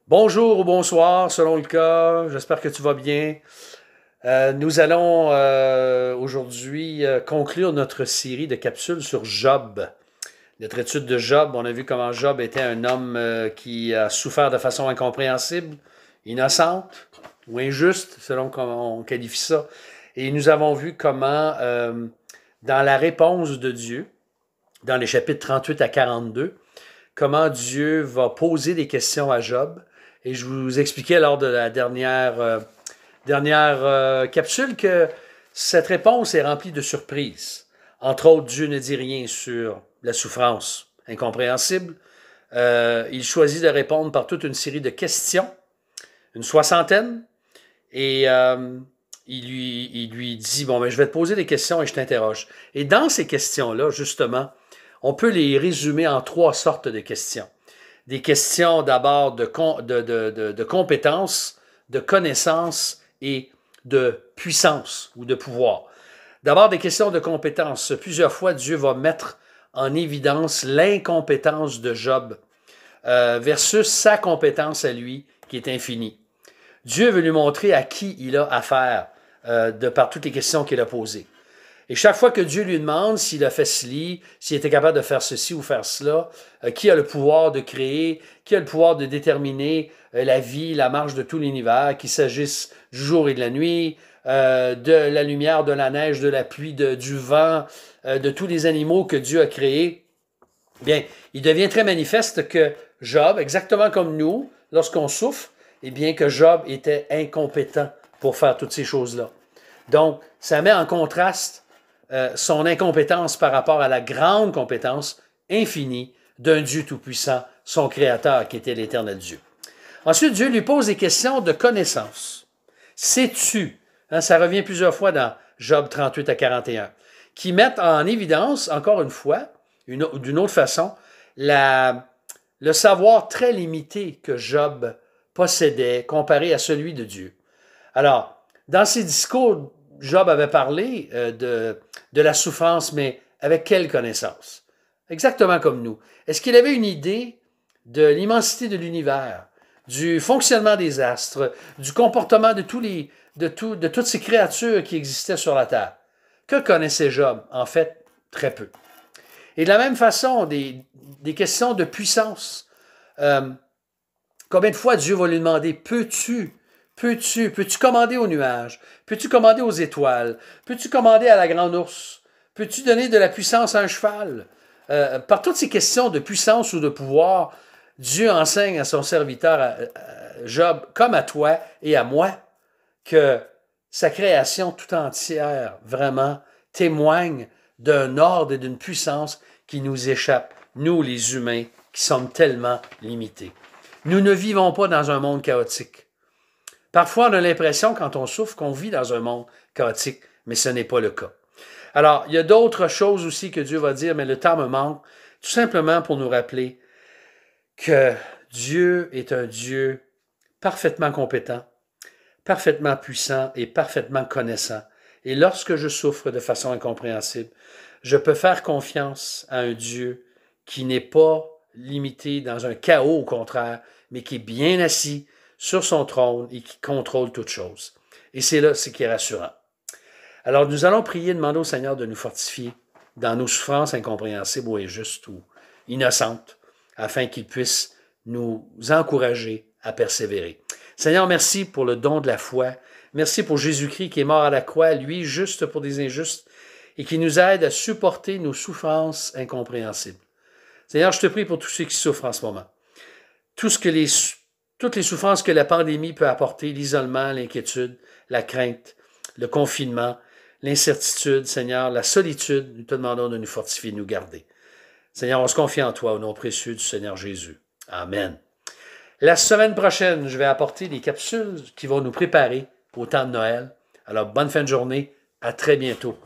Bonjour ou bonsoir, selon le cas. J'espère que tu vas bien. Nous allons aujourd'hui conclure notre série de capsules sur Job. Notre étude de Job, on a vu comment Job était un homme qui a souffert de façon incompréhensible, innocente ou injuste, selon comment on qualifie ça. Et nous avons vu comment, dans la réponse de Dieu, dans les chapitres 38 à 42, comment Dieu va poser des questions à Job. Et je vous expliquais lors de la dernière capsule que cette réponse est remplie de surprises. Entre autres, Dieu ne dit rien sur la souffrance incompréhensible. Il choisit de répondre par toute une série de questions, une soixantaine, et il lui dit, bon, ben, je vais te poser des questions et je t'interroge. Et dans ces questions-là, justement, on peut les résumer en trois sortes de questions. Des questions d'abord de compétences, de connaissances et de puissance ou de pouvoir. D'abord, des questions de compétences. Plusieurs fois, Dieu va mettre en évidence l'incompétence de Job versus sa compétence à lui qui est infinie. Dieu veut lui montrer à qui il a affaire de par toutes les questions qu'il a posées. Et chaque fois que Dieu lui demande s'il a fait ceci, s'il était capable de faire ceci ou faire cela, qui a le pouvoir de créer, qui a le pouvoir de déterminer la vie, la marche de tout l'univers, qu'il s'agisse du jour et de la nuit, de la lumière, de la neige, de la pluie, du vent, de tous les animaux que Dieu a créés, bien, il devient très manifeste que Job, exactement comme nous, lorsqu'on souffre, eh bien que Job était incompétent pour faire toutes ces choses-là. Donc, ça met en contraste son incompétence par rapport à la grande compétence infinie d'un Dieu tout-puissant, son Créateur, qui était l'éternel Dieu. Ensuite, Dieu lui pose des questions de connaissance. Sais-tu, ça revient plusieurs fois dans Job 38 à 41, qui mettent en évidence, encore une fois, d'une autre façon, le savoir très limité que Job possédait comparé à celui de Dieu. Alors, dans ses discours, Job avait parlé de la souffrance, mais avec quelle connaissance? Exactement comme nous. Est-ce qu'il avait une idée de l'immensité de l'univers, du fonctionnement des astres, du comportement de toutes ces créatures qui existaient sur la terre? Que connaissait Job? En fait, très peu. Et de la même façon, des questions de puissance. Combien de fois Dieu va lui demander, peux-tu commander aux nuages? Peux-tu commander aux étoiles? Peux-tu commander à la grande ours? Peux-tu donner de la puissance à un cheval? Par toutes ces questions de puissance ou de pouvoir, Dieu enseigne à son serviteur Job, comme à toi et à moi, que sa création tout entière, vraiment, témoigne d'un ordre et d'une puissance qui nous échappe, nous les humains, qui sommes tellement limités. Nous ne vivons pas dans un monde chaotique. Parfois, on a l'impression, quand on souffre, qu'on vit dans un monde chaotique, mais ce n'est pas le cas. Alors, il y a d'autres choses aussi que Dieu va dire, mais le temps me manque, tout simplement pour nous rappeler que Dieu est un Dieu parfaitement compétent, parfaitement puissant et parfaitement connaissant. Et lorsque je souffre de façon incompréhensible, je peux faire confiance à un Dieu qui n'est pas limité dans un chaos, au contraire, mais qui est bien assis sur son trône et qui contrôle toutes choses. Et c'est là ce qui est rassurant. Alors, nous allons prier, demander au Seigneur de nous fortifier dans nos souffrances incompréhensibles ou injustes ou innocentes, afin qu'il puisse nous encourager à persévérer. Seigneur, merci pour le don de la foi. Merci pour Jésus-Christ qui est mort à la croix, lui, juste pour des injustes, et qui nous aide à supporter nos souffrances incompréhensibles. Seigneur, je te prie pour tous ceux qui souffrent en ce moment. Toutes les souffrances que la pandémie peut apporter, l'isolement, l'inquiétude, la crainte, le confinement, l'incertitude, Seigneur, la solitude, nous te demandons de nous fortifier, de nous garder. Seigneur, on se confie en toi, au nom précieux du Seigneur Jésus. Amen. La semaine prochaine, je vais apporter des capsules qui vont nous préparer au temps de Noël. Alors, bonne fin de journée. À très bientôt.